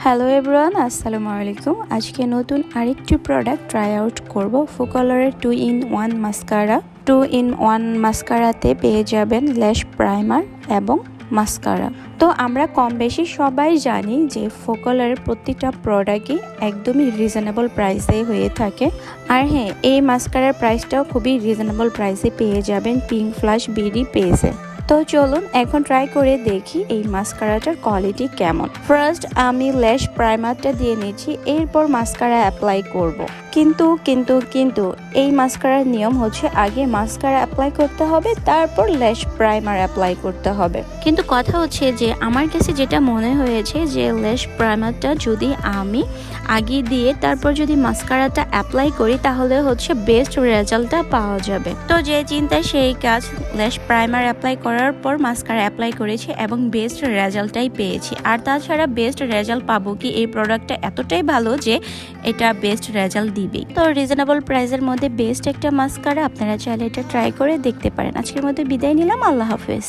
Hello everyone, আসসালামু আলাইকুম। আজকে নতুন আরেকটি প্রোডাক্ট ট্রাই আউট করব। ফোকালারের 2-in-1 মাস্কারা। 2-in-1 মাস্কারাতে পেয়ে যাবেন ল্যাশ প্রাইমার এবং মাস্কারা। তো আমরা কম বেশি সবাই জানি যে ফোকালারের প্রতিটা প্রোডাক্টই একদমই রিজনেবল প্রাইসে হয়ে থাকে। আর হ্যাঁ, এই মাস্কারার প্রাইসটাও খুবই রিজনেবল প্রাইসে পেয়ে যাবেন পিঙ্ক ফ্লাশ বিডি পেজে। তো চলুন এখন ট্রাই করে দেখি এই মাস্কারাটার কোয়ালিটি কেমন। ফার্স্ট আমি ল্যাশ প্রাইমারটা দিয়ে নিচ্ছি, এরপর মাস্কারা অ্যাপ্লাই করব। কিন্তু এই মাস্কারার নিয়ম হচ্ছে আগে মাস্কারা অ্যাপ্লাই করতে হবে, তারপর ল্যাশ প্রাইমার অ্যাপ্লাই করতে হবে। কিন্তু কথা হচ্ছে যে আমার কাছে যেটা মনে হয়েছে যে ল্যাশ প্রাইমারটা যদি আমি আগে দিয়ে তারপর যদি মাস্কারাটা অ্যাপ্লাই করি তাহলে হচ্ছে বেস্ট রেজাল্টটা পাওয়া যাবে। তো যে চিন্তায় সেই কাজ, ল্যাশ প্রাইমার অ্যাপ্লাই করার পর মাস্কারা অ্যাপ্লাই করেছি এবং বেস্ট রেজাল্টটাই পেয়েছি। আর তাছাড়া বেস্ট রেজাল্ট পাবো কি, এই প্রোডাক্টটা এতটাই ভালো যে এটা বেস্ট রেজাল্ট দিবেই। তো রিজনেবল প্রাইসের মধ্যে বেস্ট একটা মাস্কারা, আপনারা চাইলে এটা ট্রাই করে দেখতে পারেন। আজকের মধ্যে বিদায় নিলাম, আল্লাহ হাফেজ।